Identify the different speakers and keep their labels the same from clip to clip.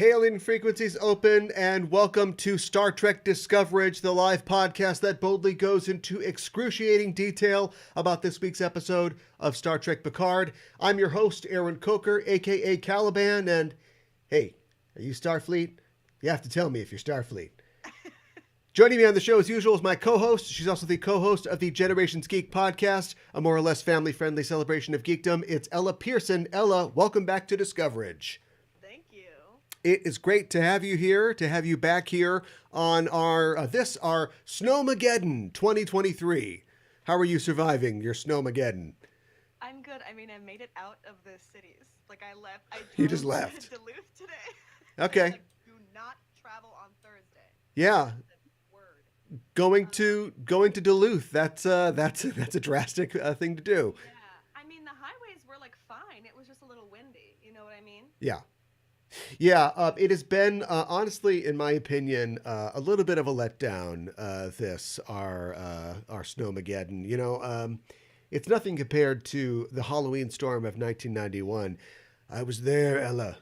Speaker 1: Hailing frequencies open, and welcome to Star Trek Discoverage, the live podcast that boldly goes into excruciating detail about this week's episode of Star Trek Picard. I'm your host, Aaron Coker, aka Caliban, and hey, are you Starfleet? You have to tell me if you're Starfleet. Joining me on the show as usual is my co-host. She's also the co-host of the Generations Geek podcast, a more or less family-friendly celebration of geekdom. It's Ella Pearson. Ella, welcome back to Discoverage. It is great to have you here, to have you back here on our Snowmageddon 2023. How are you surviving your Snowmageddon?
Speaker 2: I'm good. I mean, I made it out of the cities. Like, I left.
Speaker 1: You just left.
Speaker 2: To Duluth today.
Speaker 1: Okay.
Speaker 2: Like, do not travel on Thursday.
Speaker 1: Yeah.
Speaker 2: Word.
Speaker 1: Going to Duluth. That's a drastic thing to do.
Speaker 2: Yeah. I mean, the highways were like fine. It was just a little windy. You know what I mean?
Speaker 1: Yeah. Yeah, it has been, honestly, in my opinion, a little bit of a letdown, our Snowmageddon. You know, it's nothing compared to the Halloween storm of 1991. I was there, Ella,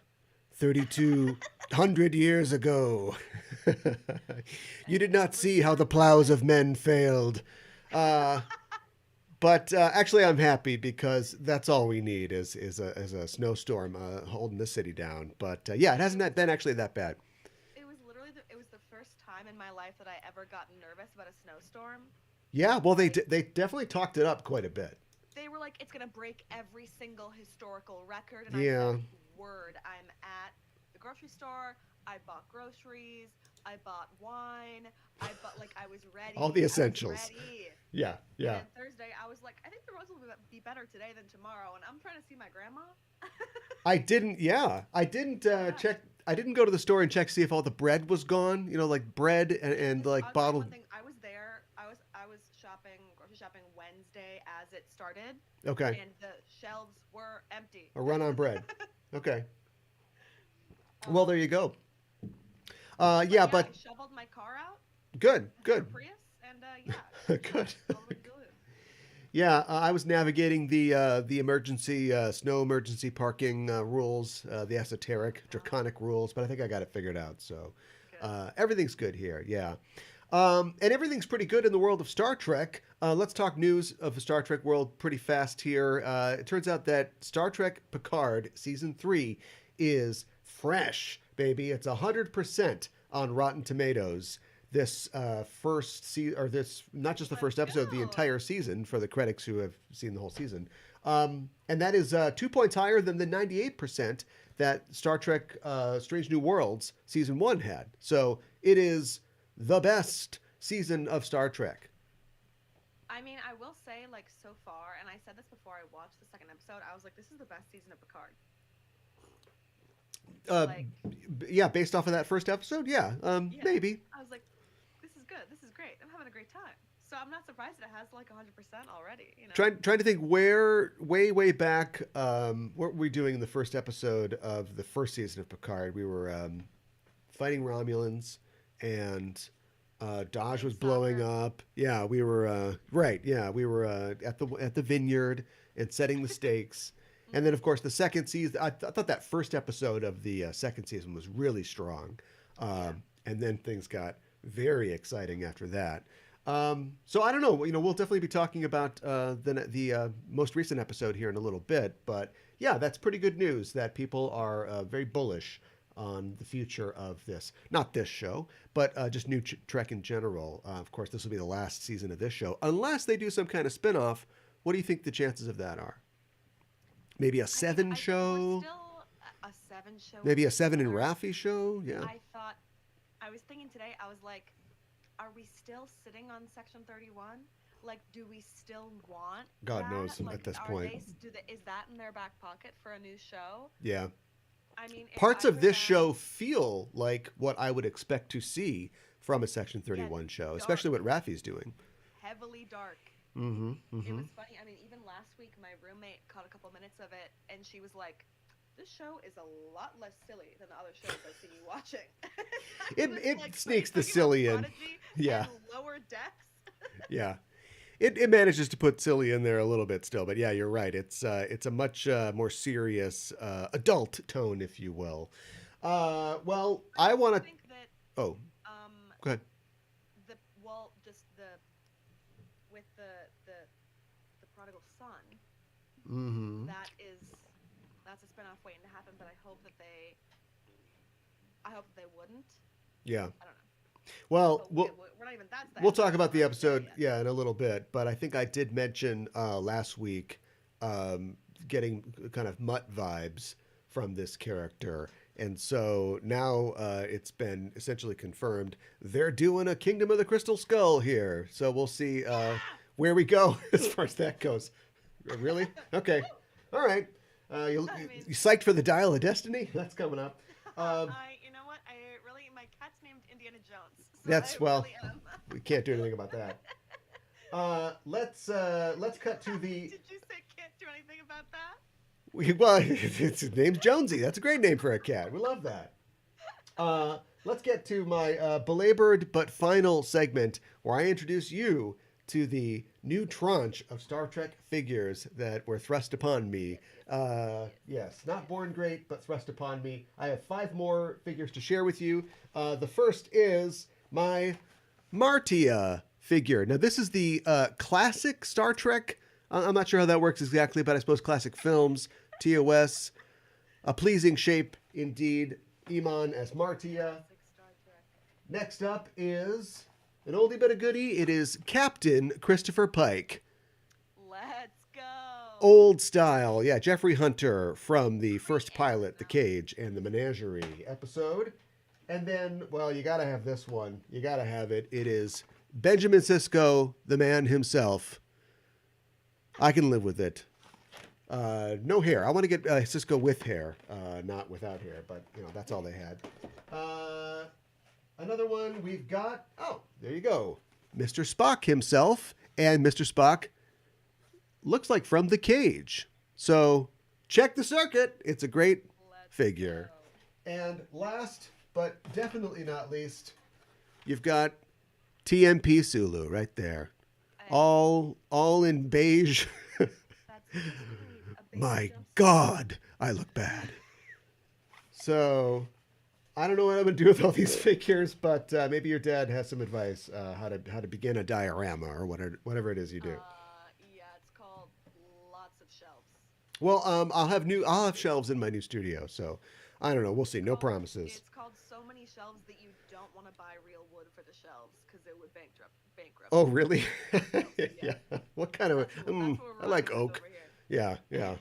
Speaker 1: 3,200 years ago. You did not see how the plows of men failed. But actually, I'm happy because that's all we need is a snowstorm holding the city down. But yeah, it hasn't been actually that bad.
Speaker 2: It was literally the first time in my life that I ever got nervous about a snowstorm.
Speaker 1: Yeah, well, they definitely talked it up quite a bit.
Speaker 2: They were like, it's gonna break every single historical record. And
Speaker 1: Yeah.
Speaker 2: I said, word. I'm at the grocery store. I bought groceries. I bought wine. I was ready.
Speaker 1: All the essentials.
Speaker 2: I was ready.
Speaker 1: Yeah.
Speaker 2: And then Thursday, I was like, I think the roads will be better today than tomorrow, and I'm trying to see my grandma.
Speaker 1: I didn't check. I didn't go to the store and check to see if all the bread was gone. You know, like bread and like bottled.
Speaker 2: I was there. I was grocery shopping Wednesday as it started.
Speaker 1: Okay.
Speaker 2: And the shelves were empty.
Speaker 1: A run on bread. Okay. Well, there you go. But
Speaker 2: I shoveled my car out.
Speaker 1: Good.
Speaker 2: Prius, and
Speaker 1: Good.
Speaker 2: all the way to Duluth.
Speaker 1: Yeah, I was navigating the emergency snow emergency parking rules, the esoteric draconic rules, but I think I got it figured out. So everything's good here. Yeah, and everything's pretty good in the world of Star Trek. Let's talk news of the Star Trek world pretty fast here. It turns out that Star Trek Picard season 3 is fresh, baby. It's 100% on Rotten Tomatoes. This first season, or this, not just the first episode, the entire season for the critics who have seen the whole season. And that is 2 points higher than the 98% that Star Trek Strange New Worlds season 1 had. So it is the best season of Star Trek.
Speaker 2: I mean, I will say, like, so far, and I said this before I watched the second episode, I was like, this is the best season of Picard.
Speaker 1: Yeah, based off of that first episode, yeah, maybe.
Speaker 2: I was like, this is good, this is great, I'm having a great time. So I'm not surprised it has like 100% already. You know?
Speaker 1: Trying to think where way back, what were we doing in the first episode of the first season of Picard? We were fighting Romulans, and Dodge was blowing up. Yeah, we were right. Yeah, we were at the vineyard and setting the stakes. And then, of course, the second season, I thought that first episode of the second season was really strong. And then things got very exciting after that. So I don't know. You know, we'll definitely be talking about the most recent episode here in a little bit. But yeah, that's pretty good news that people are very bullish on the future of this. Not this show, but just new Trek in general. Of course, this will be the last season of this show. Unless they do some kind of spinoff, what do you think the chances of that are? Maybe a seven show?
Speaker 2: Still a 7 show.
Speaker 1: Maybe a Seven and Raffi show? Yeah.
Speaker 2: I was thinking today, I was like, are we still sitting on Section 31? Like, do we still want
Speaker 1: God
Speaker 2: that?
Speaker 1: knows
Speaker 2: like,
Speaker 1: at this point.
Speaker 2: Is that in their back pocket for a new show?
Speaker 1: Yeah.
Speaker 2: I mean,
Speaker 1: parts of this show feel like what I would expect to see from a Section 31 show,
Speaker 2: dark.
Speaker 1: especially what Raffi's doing.
Speaker 2: Heavily dark.
Speaker 1: Mm-hmm.
Speaker 2: It was funny. I mean, even last week, my roommate caught a couple minutes of it, and she was like, this show is a lot less silly than the other shows I've seen you watching.
Speaker 1: It sneaks the silly in. Yeah.
Speaker 2: Lower decks.
Speaker 1: Yeah. It manages to put silly in there a little bit still, but yeah, you're right. It's a much more serious adult tone, if you will. Well,
Speaker 2: I
Speaker 1: I
Speaker 2: also
Speaker 1: want to.
Speaker 2: think that
Speaker 1: Oh,
Speaker 2: um
Speaker 1: go ahead.
Speaker 2: the well just the with the prodigal son,
Speaker 1: Mm-hmm.
Speaker 2: that is that's a spinoff waiting to happen, but I hope that they wouldn't.
Speaker 1: Yeah.
Speaker 2: I don't know.
Speaker 1: Well,
Speaker 2: But
Speaker 1: we'll
Speaker 2: we're not even that's the
Speaker 1: we'll talk
Speaker 2: episode.
Speaker 1: about
Speaker 2: We're
Speaker 1: the
Speaker 2: not even there
Speaker 1: episode,
Speaker 2: yet.
Speaker 1: yeah, in a little bit. But I think I did mention last week um, getting kind of mutt vibes from this character. And so now it's been essentially confirmed they're doing a Kingdom of the Crystal Skull here. So we'll see
Speaker 2: Yeah.
Speaker 1: where we go as far as that goes. Really? Okay.
Speaker 2: Woo!
Speaker 1: All right.
Speaker 2: I mean,
Speaker 1: You psyched for the Dial of Destiny? That's coming up. Um,
Speaker 2: you know what? My cat's named Indiana Jones, so I
Speaker 1: that's well,
Speaker 2: really am.
Speaker 1: we can't do anything about that. Let's cut to the.
Speaker 2: Did you say can't do anything about that?
Speaker 1: Well, his name's Jonesy. That's a great name for a cat. We love that. Let's get to my belabored but final segment where I introduce you to the new tranche of Star Trek figures that were thrust upon me. Yes, not born great, but thrust upon me. I have 5 more figures to share with you. The first is my Martia figure. Now, this is the classic Star Trek. I'm not sure how that works exactly, but I suppose classic films, TOS, a pleasing shape indeed. Iman as Martia.
Speaker 2: Classic Star Trek.
Speaker 1: Next up is an oldie but a goodie. It is Captain Christopher Pike.
Speaker 2: Let's go.
Speaker 1: Old style. Yeah, Jeffrey Hunter from the first pilot, The
Speaker 2: now.
Speaker 1: Cage, and the Menagerie episode. And then, well, you got to have this one. You got to have it. It is Benjamin Sisko, the man himself. I can live with it. No hair. I want to get Sisko with hair, not without hair, but, you know, that's all they had. Another one we've got. Oh, there you go. Mr. Spock himself. And Mr. Spock looks like from The Cage. So check the circuit. It's a great
Speaker 2: Let's
Speaker 1: figure.
Speaker 2: go.
Speaker 1: And last, but definitely not least, you've got TMP Sulu right there. All in beige.
Speaker 2: That's basically a basic
Speaker 1: My
Speaker 2: jumpsuit.
Speaker 1: God, I look bad. So I don't know what I'm gonna do with all these figures, but maybe your dad has some advice how to begin a diorama or whatever it is you do.
Speaker 2: Yeah, it's called lots of shelves.
Speaker 1: Well, I'll have shelves in my new studio, so I don't know. We'll see. No
Speaker 2: Called-
Speaker 1: promises.
Speaker 2: It's called so many shelves that you don't want to buy real wood for the shelves because it would bankrupt.
Speaker 1: Oh, really?
Speaker 2: Yeah.
Speaker 1: Yeah. What kind of?
Speaker 2: That's what we're
Speaker 1: I like
Speaker 2: running with
Speaker 1: oak.
Speaker 2: over here.
Speaker 1: Yeah, yeah.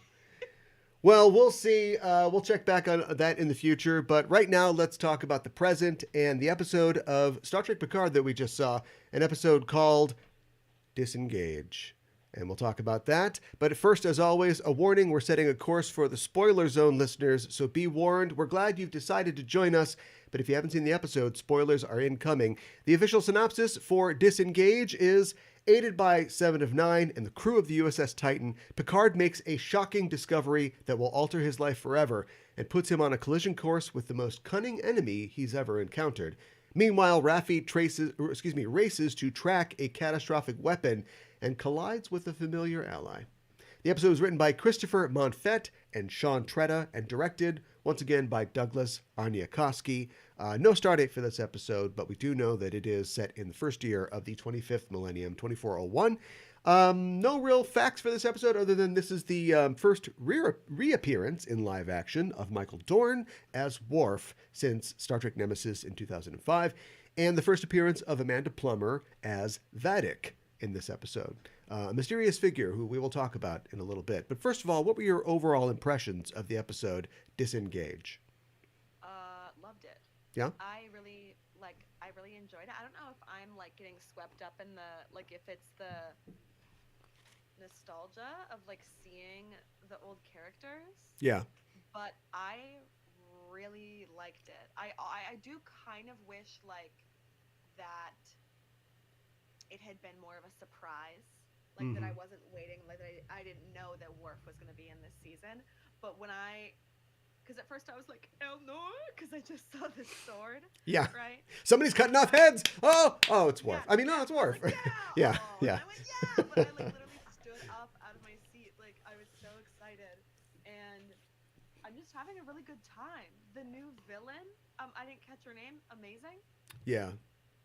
Speaker 1: Well, we'll see. We'll check back on that in the future. But right now, let's talk about the present and the episode of Star Trek Picard that we just saw, an episode called Disengage. And we'll talk about that. But first, as always, a warning. We're setting a course for the spoiler zone listeners, so be warned. We're glad you've decided to join us. But if you haven't seen the episode, spoilers are incoming. The official synopsis for Disengage is: aided by Seven of Nine and the crew of the USS Titan, Picard makes a shocking discovery that will alter his life forever and puts him on a collision course with the most cunning enemy he's ever encountered. Meanwhile, Raffi races to track a catastrophic weapon and collides with a familiar ally. The episode was written by Christopher Monfett and Sean Tretta and directed, once again, by Douglas Arniakowski. No start date for this episode, but we do know that it is set in the first year of the 25th millennium, 2401. No real facts for this episode other than this is the first reappearance in live action of Michael Dorn as Worf since Star Trek Nemesis in 2005, and the first appearance of Amanda Plummer as Vadik in this episode. A mysterious figure who we will talk about in a little bit. But first of all, what were your overall impressions of the episode Disengage?
Speaker 2: Loved it.
Speaker 1: Yeah?
Speaker 2: I really enjoyed it. I don't know if I'm like getting swept up in if it's the nostalgia of like seeing the old characters,
Speaker 1: Yeah.
Speaker 2: but I really liked it. I do kind of wish like that it had been more of a surprise, like that I wasn't waiting, like that I didn't know that Worf was going to be in this season. But because at first I was like, "Oh no," because I just saw this sword.
Speaker 1: Yeah.
Speaker 2: Right.
Speaker 1: Somebody's cutting off heads. Oh, it's Worf.
Speaker 2: Yeah,
Speaker 1: I mean, no, it's
Speaker 2: I
Speaker 1: Worf.
Speaker 2: was like,
Speaker 1: Yeah,
Speaker 2: Oh,
Speaker 1: yeah.
Speaker 2: And I went, yeah. But I like literally stood up out of my seat, like I was so excited, and I'm just having a really good time. The new villain, I didn't catch her name. Amazing.
Speaker 1: Yeah,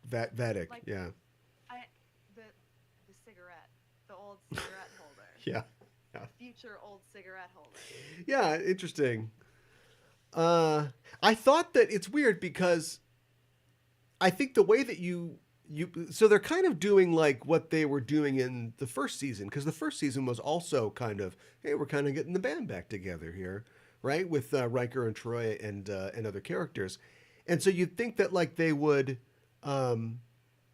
Speaker 1: Vatic.
Speaker 2: Like
Speaker 1: Yeah,
Speaker 2: I the the cigarette, the old cigarette holder,
Speaker 1: yeah, yeah,
Speaker 2: the future old cigarette holder.
Speaker 1: yeah. Interesting. Uh, I thought that it's weird because I think the way that you so they're kind of doing like what they were doing in the first season, because the first season was also kind of, hey, we're kind of getting the band back together here, right, with Riker and Troy and other characters, and so you'd think that like they would um,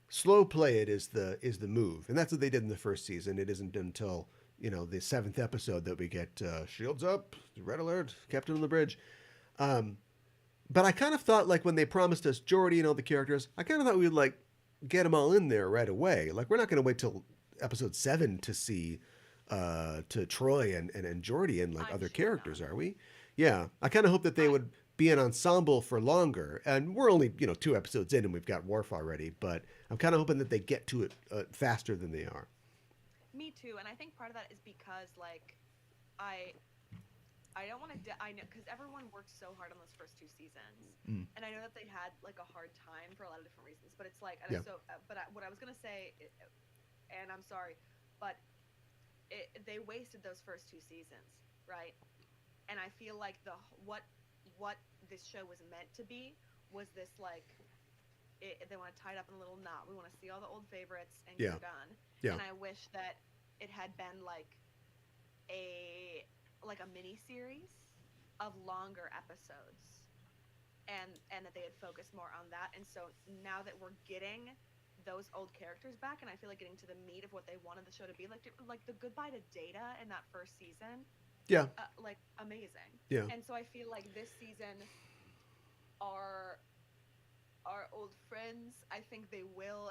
Speaker 1: slow play it is the move, and that's what they did in the first season. It isn't until the seventh episode that we get shields up, red alert, captain on the bridge. Um, but I kind of thought like when they promised us Geordi and all the characters, I kind of thought we'd like get them all in there right away. Like we're not going to wait till episode 7 to see to Troy and Geordi and like
Speaker 2: I'm
Speaker 1: other
Speaker 2: sure not.
Speaker 1: characters, are we? Yeah, I kind of hope that they
Speaker 2: I
Speaker 1: would be an ensemble for longer. And we're only 2 episodes in and we've got Worf already, but I'm kind of hoping that they get to it faster than they are.
Speaker 2: Me too, and I think part of that is because like I I don't want to. I know because everyone worked so hard on those first two seasons,
Speaker 1: Mm.
Speaker 2: and I know that they had like a hard time for a lot of different reasons. But it's like,
Speaker 1: Yeah,
Speaker 2: what I was gonna say, and I'm sorry, but they wasted those first two seasons, right? And I feel like what this show was meant to be was this like they want to tie it up in a little knot. We want to see all the old favorites and
Speaker 1: yeah,
Speaker 2: you're done.
Speaker 1: yeah,
Speaker 2: And I wish that it had been a like a mini series of longer episodes and that they had focused more on that. And so now that we're getting those old characters back and I feel like getting to the meat of what they wanted the show to be like the goodbye to Data in that first season,
Speaker 1: yeah,
Speaker 2: like amazing.
Speaker 1: yeah,
Speaker 2: And so I feel like this season our our old friends, I think they will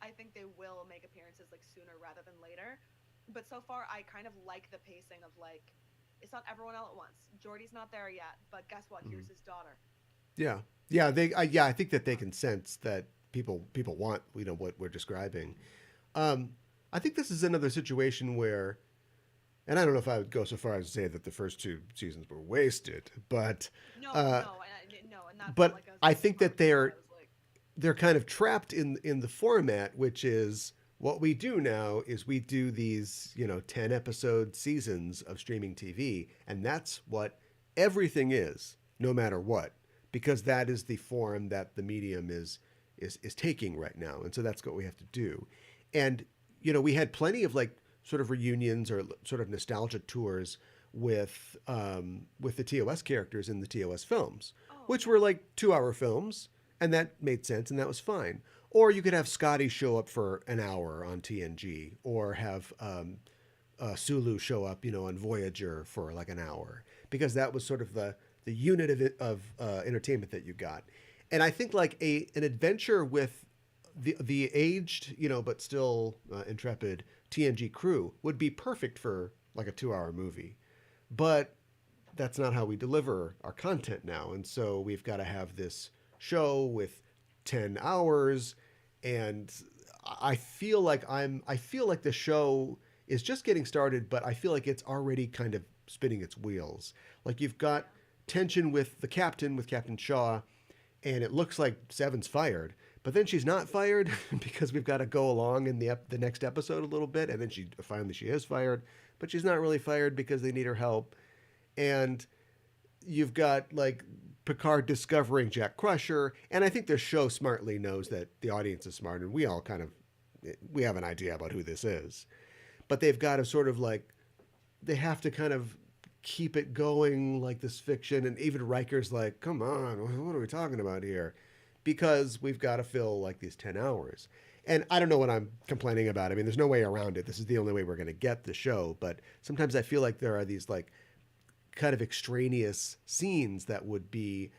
Speaker 2: I think they will make appearances like sooner rather than later. But so far I kind of like the pacing of like it's not everyone all at once. Jordy's not there yet, but guess what?
Speaker 1: mm.
Speaker 2: Here's his daughter.
Speaker 1: Yeah, yeah. Yeah, I think that they can sense that people want what we're describing. Um, I think this is another situation where, and I don't know if I would go so far as to say that the first 2 seasons were wasted,
Speaker 2: No,
Speaker 1: uh,
Speaker 2: no, no, and that's not
Speaker 1: but
Speaker 2: like a
Speaker 1: I think that
Speaker 2: part where I was like,
Speaker 1: they're kind of trapped in the format, which is what we do now is we do these 10 episode seasons of streaming TV, and that's what everything is, no matter what, because that is the form that the medium is taking right now, and so that's what we have to do. And we had plenty of like sort of reunions or sort of nostalgia tours with the TOS characters in the TOS films,
Speaker 2: oh
Speaker 1: which were
Speaker 2: yeah,
Speaker 1: like 2 hour films, and that made sense and that was fine. Or you could have Scotty show up for an hour on TNG, or have Sulu show up, on Voyager for like an hour, because that was sort of the unit of entertainment that you got. And I think like an adventure with the aged, but still intrepid TNG crew would be perfect for like a 2 hour movie. But that's not how we deliver our content now. And so we've got to have this show with 10 hours. And I feel like the show is just getting started, but I feel like it's already kind of spinning its wheels. Like you've got
Speaker 2: yeah,
Speaker 1: tension with the captain, with Captain Shaw, and it looks like Seven's fired. But then she's not fired because we've got to go along in the next episode a little bit, and then she is fired, but she's not really fired because they need her help. And you've got like Picard discovering Jack Crusher, and I think the show smartly knows that the audience is smart, and we all kind of we have an idea about who this is, but they've got to sort of like they have to kind of keep it going like this fiction, and even Riker's like, come on, what are we talking about here? Because we've got to fill like these 10 hours. And I don't know what I'm complaining about. I mean, there's no way around it. This is the only way we're going to get the show. But sometimes I feel like there are these like kind of extraneous scenes that would be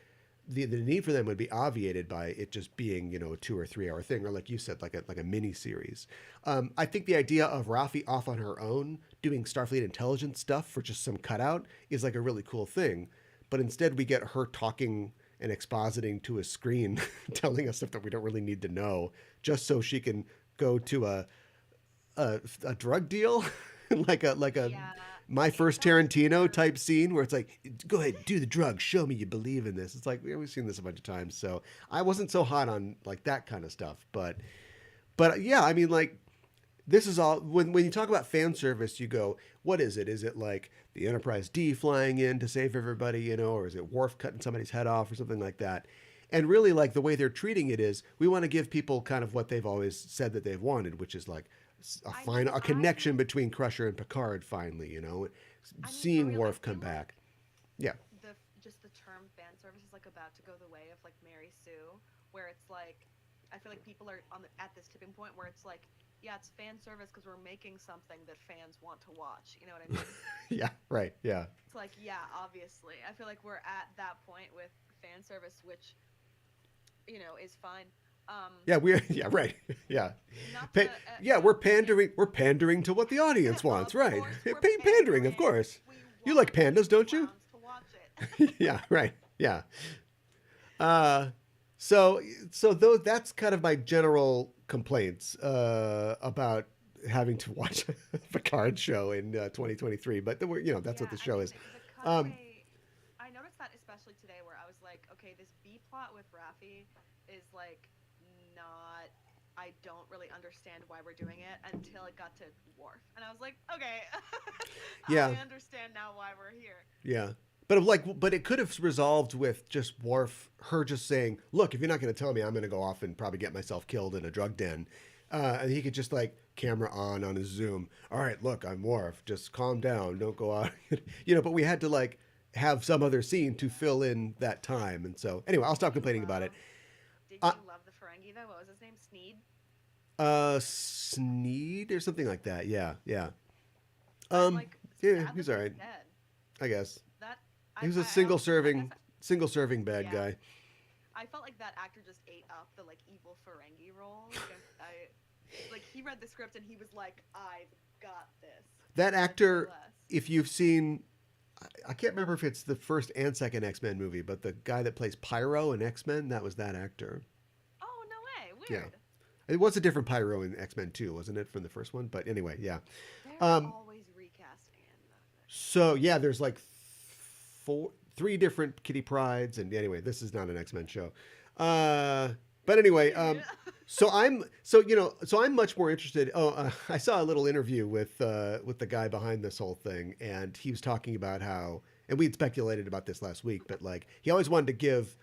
Speaker 1: the need for them would be obviated by it just being a 2 or 3 hour thing, or like you said, like a mini series. I think the idea of Rafi off on her own doing Starfleet intelligence stuff for just some cutout is like a really cool thing, but instead we get her talking and expositing to a screen, telling us stuff that we don't really need to know, just so she can go to a drug deal, like a
Speaker 2: yeah.
Speaker 1: my
Speaker 2: It
Speaker 1: first
Speaker 2: felt
Speaker 1: Tarantino
Speaker 2: super.
Speaker 1: type scene where it's like, go ahead, do the drug, show me you believe in this. It's like we've seen this a bunch of times, so I wasn't so hot on like that kind of stuff. But yeah, I mean, like this is all when you talk about fan service, you go, what is it? Is it like the Enterprise D flying in to save everybody, or is it Worf cutting somebody's head off or something like that? And really, like the way they're treating it is, we want to give people kind of what they've always said that they've wanted, which is like
Speaker 2: I mean,
Speaker 1: a connection between Crusher and Picard. Finally,
Speaker 2: for
Speaker 1: seeing
Speaker 2: real, I
Speaker 1: Worf come
Speaker 2: feel like
Speaker 1: back. Yeah,
Speaker 2: just the term fan service is like about to go the way of like Mary Sue, where it's like I feel like people are at this tipping point where it's like, yeah, it's fan service because we're making something that fans want to watch. You know what I mean?
Speaker 1: yeah, right, yeah,
Speaker 2: It's like, yeah, obviously. I feel like we're at that point with fan service, which is fine.
Speaker 1: yeah. Yeah, right, yeah.
Speaker 2: Not
Speaker 1: Pa-
Speaker 2: to
Speaker 1: yeah, we're
Speaker 2: again,
Speaker 1: pandering. We're pandering to what the audience
Speaker 2: of
Speaker 1: wants, right?
Speaker 2: course we're
Speaker 1: Pandering, of
Speaker 2: pandering.
Speaker 1: course.
Speaker 2: We
Speaker 1: You like
Speaker 2: want
Speaker 1: pandas, don't you?
Speaker 2: clowns to watch it.
Speaker 1: Yeah, right. Yeah. Uh, so though that's kind of my general complaints about having to watch a Picard show in 2023. But that's what
Speaker 2: Yeah,
Speaker 1: the
Speaker 2: I
Speaker 1: show
Speaker 2: mean
Speaker 1: is.
Speaker 2: the
Speaker 1: Um,
Speaker 2: cutaway. I noticed that especially today, where I was like, okay, this B plot with Raffi is like not. I don't really understand why we're doing it until it got to Worf, and I was like, okay,
Speaker 1: yeah,
Speaker 2: I understand now why we're here.
Speaker 1: yeah. But it could have resolved with just Worf, her just saying, "Look, if you're not going to tell me, I'm going to go off and probably get myself killed in a drug den," and he could just like camera on his Zoom. All right, look, I'm Worf. Just calm down. Don't go out. But we had to like have some other scene to fill in that time, and so anyway, I'll
Speaker 2: Did
Speaker 1: stop
Speaker 2: you
Speaker 1: complaining about it.
Speaker 2: did
Speaker 1: Uh,
Speaker 2: you love the Ferengi though? What was his name? Sneed.
Speaker 1: Sneed or something like that. Yeah, yeah.
Speaker 2: I'm like
Speaker 1: Yeah,
Speaker 2: sad
Speaker 1: he's
Speaker 2: that
Speaker 1: all
Speaker 2: he's
Speaker 1: right,
Speaker 2: dead.
Speaker 1: I guess.
Speaker 2: That
Speaker 1: He was a
Speaker 2: I don't. I guess
Speaker 1: single serving bad
Speaker 2: yeah.
Speaker 1: guy.
Speaker 2: I felt like that actor just ate up the like evil Ferengi role. Like he read the script and he was like, "I've got this."
Speaker 1: That
Speaker 2: Like,
Speaker 1: actor,
Speaker 2: less.
Speaker 1: if you've seen, I can't remember if it's the first and second X Men movie, but the guy that plays Pyro in X Men, that was that actor.
Speaker 2: Oh no way!
Speaker 1: Yeah.
Speaker 2: Weird.
Speaker 1: It was a different Pyro in X Men 2, wasn't it, from the first one? But anyway, yeah.
Speaker 2: They're
Speaker 1: Um,
Speaker 2: always recasting in
Speaker 1: so yeah, there's like three different Kitty Prides, and anyway, this is not an X Men show. But anyway, so I'm much more interested. I saw a little interview with the guy behind this whole thing, and he was talking about how, and we'd speculated about this last week, but like he always wanted to give,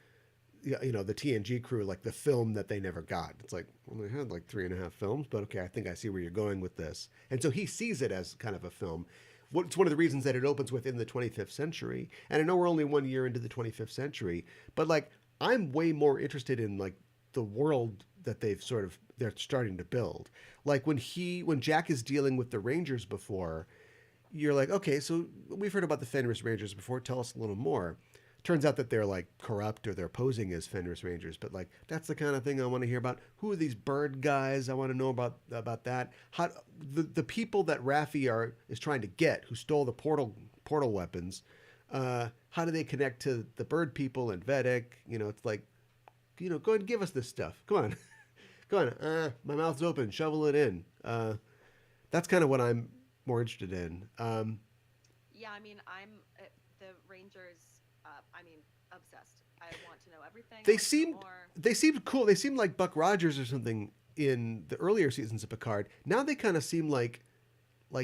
Speaker 1: the TNG crew like the film that they never got. It's like, well, they had like 3.5 films, but okay, I think I see where you're going with this, and so he sees it as kind of a film. It's one of the reasons that it opens within the 25th century, and I know we're only 1 year into the 25th century, but like I'm way more interested in like the world that they're starting to build. Like when Jack is dealing with the Rangers before, you're like, okay, so we've heard about the Fenris Rangers before. Tell us a little more. Turns out that they're like corrupt or they're posing as Fenris Rangers, but like that's the kind of thing I want to hear about. Who are these bird guys? I want to know about that. How the people that Raffi is trying to get, who stole the portal weapons, how do they connect to the bird people and Vedic? It's like, go ahead and give us this stuff. Come on. Go on. My mouth's open. Shovel it in. That's kind of what I'm more interested in.
Speaker 2: Yeah, I mean, I'm the Rangers. I mean, obsessed. I want to know everything. I
Speaker 1: They
Speaker 2: want to know
Speaker 1: seemed
Speaker 2: more.
Speaker 1: they seemed cool. They seemed like Buck Rogers or something in the earlier seasons of Picard. Now they kind of seem like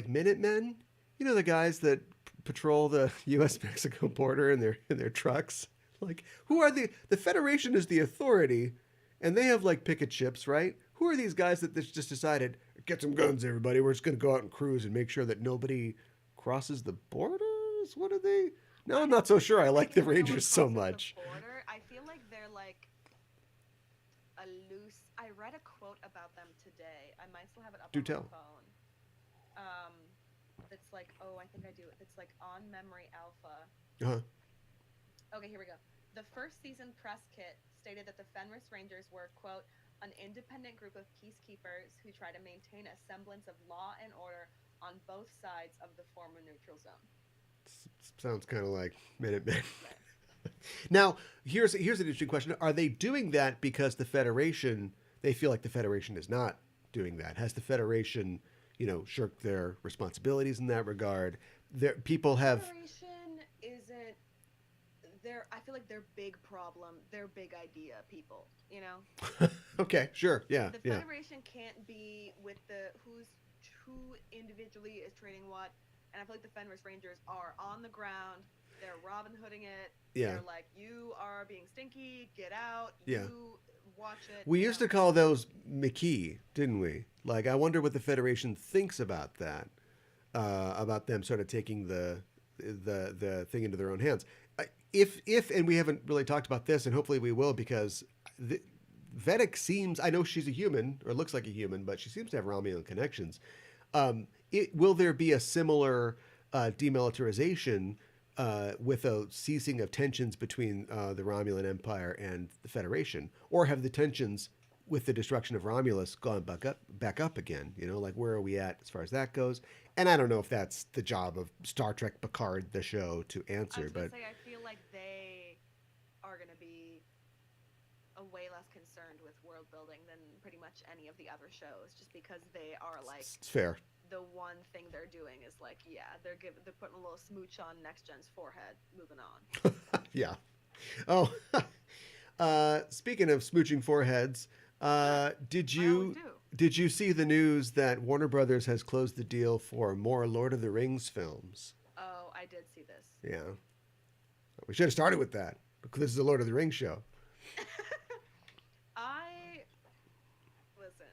Speaker 1: Minutemen. The guys that patrol the U.S. Mexico border in their trucks. Like, who are the Federation is the authority, and they have like picket ships, right? Who are these guys that just decided, get some guns, everybody? We're just going to go out and cruise and make sure that nobody crosses the borders. What are they? No, I'm not so sure. I like the
Speaker 2: No one
Speaker 1: Rangers so
Speaker 2: crosses the
Speaker 1: much.
Speaker 2: border. I feel like they're like a loose. I read a quote about them today. I might still have it up
Speaker 1: Do
Speaker 2: on
Speaker 1: tell.
Speaker 2: my phone. It's like, oh, I think I do. It's like on Memory Alpha.
Speaker 1: Uh-huh.
Speaker 2: Okay, here we go. The first season press kit stated that the Fenris Rangers were, quote, an independent group of peacekeepers who try to maintain a semblance of law and order on both sides of the former neutral zone.
Speaker 1: Sounds kind of like Minutemen. Now, here's an interesting question. Are they doing that because the Federation, they feel like the Federation is not doing that? Has the Federation, shirked their responsibilities in that regard? there people have.
Speaker 2: Federation isn't their. I feel like their big problem, their big idea, people. You know,
Speaker 1: Okay, sure, yeah,
Speaker 2: the
Speaker 1: yeah,
Speaker 2: Federation can't be with the who individually is trading what. And I feel like the Fenris Rangers are on the ground. They're Robin Hooding it.
Speaker 1: yeah,
Speaker 2: They're like, you are being stinky. Get out.
Speaker 1: yeah.
Speaker 2: You watch it.
Speaker 1: We
Speaker 2: You
Speaker 1: used
Speaker 2: know.
Speaker 1: to call those McKee, didn't we? Like, I wonder what the Federation thinks about that, about them sort of taking the thing into their own hands. If and we haven't really talked about this, and hopefully we will, because the, Vedic seems, I know she's a human or looks like a human, but she seems to have Romulan connections. Will there be a similar demilitarization with a ceasing of tensions between the Romulan Empire and the Federation, or have the tensions with the destruction of Romulus gone back up again? You know, like where are we at as far as that goes? And I don't know if that's the job of Star Trek Picard, the show, to
Speaker 2: I
Speaker 1: answer,
Speaker 2: was gonna
Speaker 1: but
Speaker 2: say I feel like they are gonna be a way less concerned with world building than pretty much any of the other shows, just because they are like
Speaker 1: it's fair.
Speaker 2: the one thing they're doing is like, yeah, they're putting a little smooch on next gen's forehead, moving on.
Speaker 1: Yeah. Oh, speaking of smooching foreheads, did
Speaker 2: I always
Speaker 1: you
Speaker 2: do.
Speaker 1: did you see the news that Warner Brothers has closed the deal for more Lord of the Rings films?
Speaker 2: Oh, I did see this.
Speaker 1: Yeah, we should have started with that because this is a Lord of the Rings show.
Speaker 2: I listen.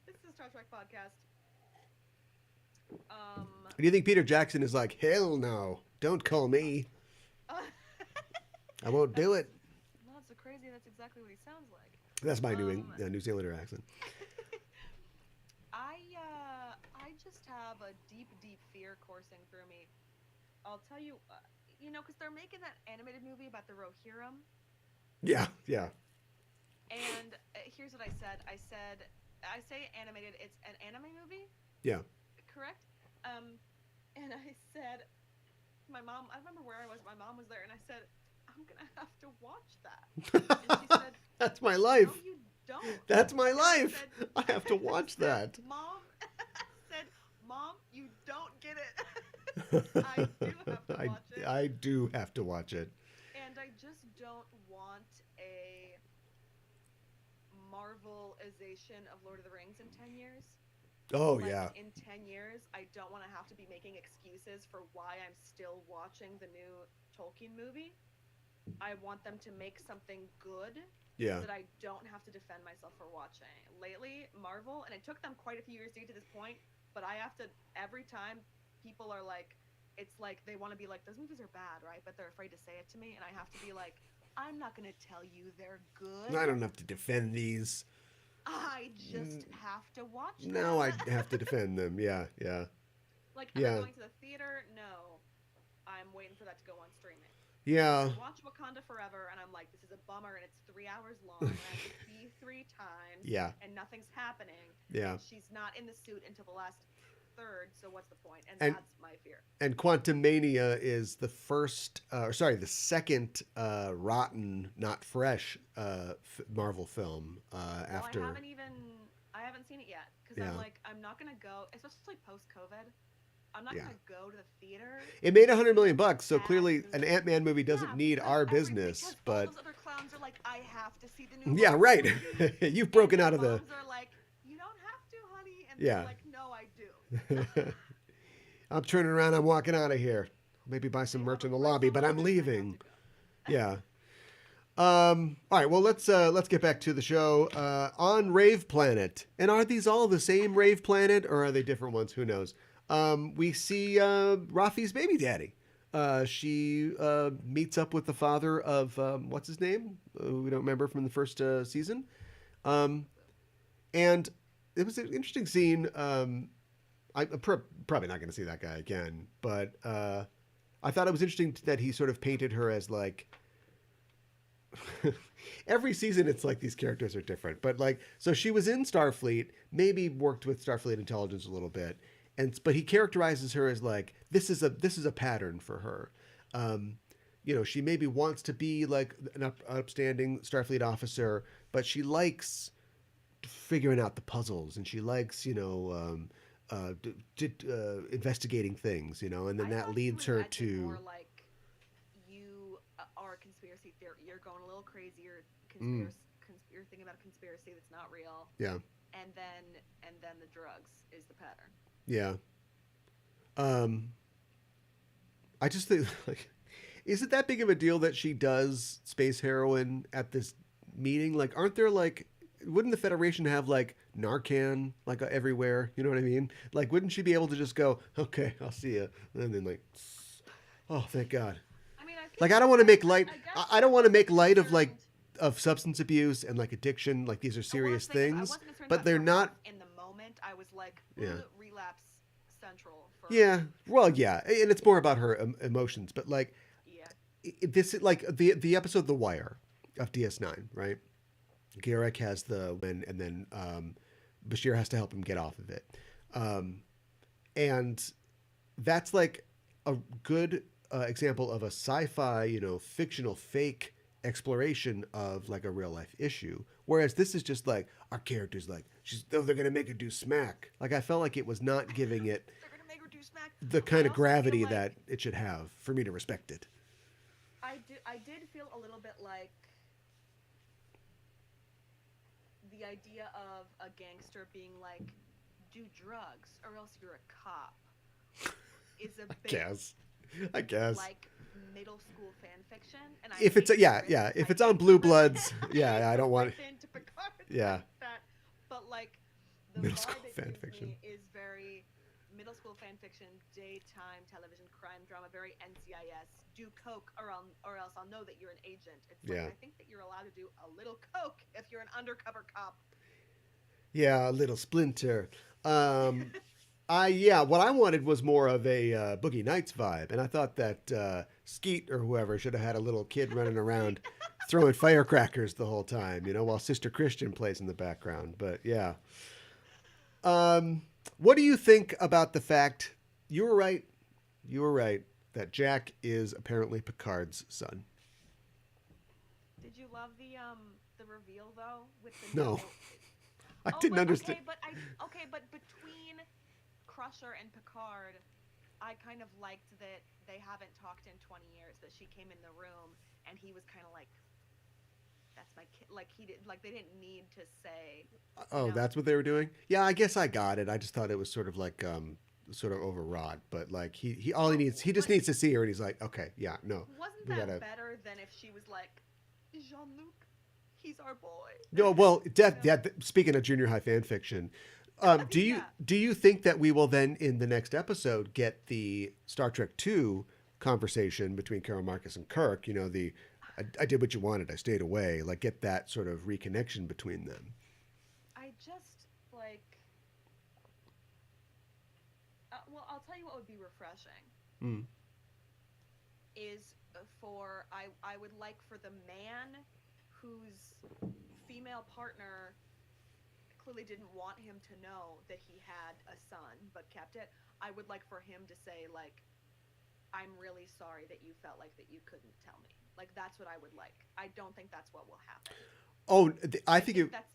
Speaker 2: This is a Star Trek podcast.
Speaker 1: Do you think Peter Jackson is like, hell no, don't call me, I won't do it?
Speaker 2: Well, that's so crazy. That's exactly what he sounds like.
Speaker 1: That's my New Zealander accent.
Speaker 2: I just have a deep, deep fear coursing through me. I'll tell you, because they're making that animated movie about the Rohirrim.
Speaker 1: Yeah, yeah,
Speaker 2: And here's what I said. I say animated. It's an anime movie,
Speaker 1: yeah.
Speaker 2: correct? And I said, my mom. I remember where I was. My mom was there, and I said, I'm gonna have to watch that. And she said,
Speaker 1: That's my
Speaker 2: no,
Speaker 1: life.
Speaker 2: you don't.
Speaker 1: That's my
Speaker 2: And
Speaker 1: life.
Speaker 2: said,
Speaker 1: I have to watch that.
Speaker 2: Mom said, Mom, you don't get it. I do have to watch it.
Speaker 1: I do have to watch it.
Speaker 2: And I just don't want a Marvelization of Lord of the Rings in 10 years.
Speaker 1: Oh
Speaker 2: Like,
Speaker 1: yeah.
Speaker 2: in 10 years, I don't want to have to be making excuses for why I'm still watching the new Tolkien movie. I want them to make something good
Speaker 1: Yeah.
Speaker 2: that I don't have to defend myself for watching. Lately, Marvel, and it took them quite a few years to get to this point, but I have to, every time people are like, it's like they want to be like, those movies are bad, right? But they're afraid to say it to me, and I have to be like, I'm not going to tell you they're good.
Speaker 1: I don't have to defend these.
Speaker 2: I just have to watch them.
Speaker 1: Now I have to defend them. Yeah, yeah.
Speaker 2: Like, am
Speaker 1: Yeah.
Speaker 2: I going to the theater? No. I'm waiting for that to go on streaming.
Speaker 1: Yeah.
Speaker 2: I watch Wakanda Forever, and I'm like, this is a bummer, and it's 3 hours long, and I have to pee 3 times,
Speaker 1: Yeah.
Speaker 2: and nothing's happening.
Speaker 1: Yeah.
Speaker 2: And she's not in the suit until the last third, so what's the point?
Speaker 1: And-
Speaker 2: That's my fear.
Speaker 1: And Quantum Mania is the the second rotten, not fresh Marvel film
Speaker 2: Well,
Speaker 1: after.
Speaker 2: I haven't seen it yet, because
Speaker 1: Yeah.
Speaker 2: I'm like, I'm not going to go, especially post-COVID, I'm not
Speaker 1: Yeah.
Speaker 2: going to go to the theater.
Speaker 1: It made $100 million, so
Speaker 2: Bad
Speaker 1: clearly
Speaker 2: movie.
Speaker 1: an Ant-Man movie doesn't
Speaker 2: Yeah,
Speaker 1: need
Speaker 2: because
Speaker 1: our business.
Speaker 2: because
Speaker 1: But
Speaker 2: all those other clowns are like, I have to see the new
Speaker 1: yeah,
Speaker 2: Marvel
Speaker 1: right.
Speaker 2: movie.
Speaker 1: You've broken
Speaker 2: And
Speaker 1: out of the.
Speaker 2: moms are like, you don't have to, honey. And
Speaker 1: Yeah.
Speaker 2: they're like, no, I do.
Speaker 1: I'm turning around. I'm walking out of here. Maybe buy some merch in the lobby, but I'm leaving. Yeah. All right. Well, let's get back to the show. On Rave Planet, and are these all the same Rave Planet, or are they different ones? Who knows? We see Rafi's baby daddy. She meets up with the father of what's his name? We don't remember from the first season. And it was an interesting scene. I'm probably not going to see that guy again, but I thought it was interesting that he sort of painted her as like. Every season, it's like these characters are different, but like, so she was in Starfleet, maybe worked with Starfleet intelligence a little bit, but he characterizes her as like this is a pattern for her. She maybe wants to be like an upstanding Starfleet officer, but she likes figuring out the puzzles, and she likes investigating things, you know, and then
Speaker 2: I
Speaker 1: that
Speaker 2: thought he
Speaker 1: leads
Speaker 2: was
Speaker 1: her
Speaker 2: acting
Speaker 1: to.
Speaker 2: more like you are a conspiracy theory. You're going a little crazy.
Speaker 1: Mm,
Speaker 2: You're thinking about a conspiracy that's not real,
Speaker 1: yeah,
Speaker 2: and then the drugs is the pattern.
Speaker 1: yeah. Um, I just think like, is it that big of a deal that she does space heroin at this meeting? Like, aren't there like, wouldn't the Federation have like Narcan like everywhere? You know what I mean? Like, wouldn't she be able to just go, okay, I'll see you, and then like, oh, thank God.
Speaker 2: I mean, I feel
Speaker 1: Like, I
Speaker 2: like
Speaker 1: don't want to make light.
Speaker 2: I guess
Speaker 1: I
Speaker 2: I
Speaker 1: don't want to
Speaker 2: wasn't
Speaker 1: make light of like
Speaker 2: concerned.
Speaker 1: of substance abuse and like addiction. Like, these are
Speaker 2: What I'm
Speaker 1: serious
Speaker 2: saying is, I
Speaker 1: things,
Speaker 2: wasn't concerned
Speaker 1: but
Speaker 2: about
Speaker 1: they're
Speaker 2: her
Speaker 1: not.
Speaker 2: health in the moment. I was like,
Speaker 1: Yeah.
Speaker 2: relapse central for
Speaker 1: Yeah. Well, yeah, and it's more about her emotions, but like
Speaker 2: yeah.
Speaker 1: this like the episode The Wire of DS9, right? Garrick has the win, and then Bashir has to help him get off of it, um, and that's like a good example of a sci-fi, you know, fictional fake exploration of like a real life issue. Whereas this is just like our character's like they're gonna make her do smack. Like I felt like it was not giving it
Speaker 2: They're gonna make her do smack.
Speaker 1: the
Speaker 2: I
Speaker 1: kind of
Speaker 2: also feel
Speaker 1: gravity
Speaker 2: like
Speaker 1: that it should have for me to respect it.
Speaker 2: I did feel a little bit like the idea of a gangster being like, do drugs or else you're a cop is a bit
Speaker 1: I guess.
Speaker 2: like middle school fan fiction, and I
Speaker 1: If it's
Speaker 2: hate to rip-
Speaker 1: if
Speaker 2: I
Speaker 1: it's on
Speaker 2: hate to
Speaker 1: Blue
Speaker 2: rip-
Speaker 1: Bloods,
Speaker 2: I hate
Speaker 1: yeah, I
Speaker 2: to
Speaker 1: don't want
Speaker 2: rip into Picard
Speaker 1: Yeah.
Speaker 2: like that, but like the
Speaker 1: Middle
Speaker 2: vibe
Speaker 1: school
Speaker 2: it
Speaker 1: fan
Speaker 2: gives
Speaker 1: fiction.
Speaker 2: me is very middle school fan fiction, daytime television crime drama, very NCIS. Do coke or else I'll know that you're an agent. It's like
Speaker 1: Yeah.
Speaker 2: I think that you're allowed to do a little coke if you're an undercover cop.
Speaker 1: Yeah, a little splinter. What I wanted was more of a Boogie Nights vibe, and I thought that Skeet or whoever should have had a little kid running around throwing firecrackers the whole time, you know, while Sister Christian plays in the background. But yeah, what do you think about the fact you were right? You were right that Jack is apparently Picard's son.
Speaker 2: Did you love the reveal though with the
Speaker 1: No,
Speaker 2: note?
Speaker 1: I
Speaker 2: Oh,
Speaker 1: didn't
Speaker 2: but
Speaker 1: understand.
Speaker 2: but between Crusher and Picard, I kind of liked that they haven't talked in 20 years. That she came in the room and he was kind of like, "That's my kid." Like he did, like they didn't need to say, you
Speaker 1: Oh,
Speaker 2: know,
Speaker 1: that's what they were doing? Yeah, I guess I got it. I just thought it was sort of like sort of overwrought, but like he all he
Speaker 2: well,
Speaker 1: needs he just
Speaker 2: but
Speaker 1: needs to see her and he's like, "Okay, yeah, no.
Speaker 2: wasn't
Speaker 1: We got
Speaker 2: that
Speaker 1: to
Speaker 2: better than if she was like, "Jean-Luc, he's our boy,"
Speaker 1: No, well,
Speaker 2: you know?
Speaker 1: speaking of junior high fan fiction,
Speaker 2: Yeah.
Speaker 1: do you think that we will then in the next episode get the Star Trek 2 conversation between Carol Marcus and Kirk, you know, I did what you wanted, I stayed away, like get that sort of reconnection between them.
Speaker 2: I just like. Well, I'll tell you what would be refreshing
Speaker 1: Mm.
Speaker 2: is for I would like for the man whose female partner clearly didn't want him to know that he had a son but kept it. I would like for him to say like, I'm really sorry that you felt like that you couldn't tell me. Like that's what I would like. I don't think that's what will happen.
Speaker 1: Oh, I
Speaker 2: I
Speaker 1: think
Speaker 2: think
Speaker 1: it
Speaker 2: that's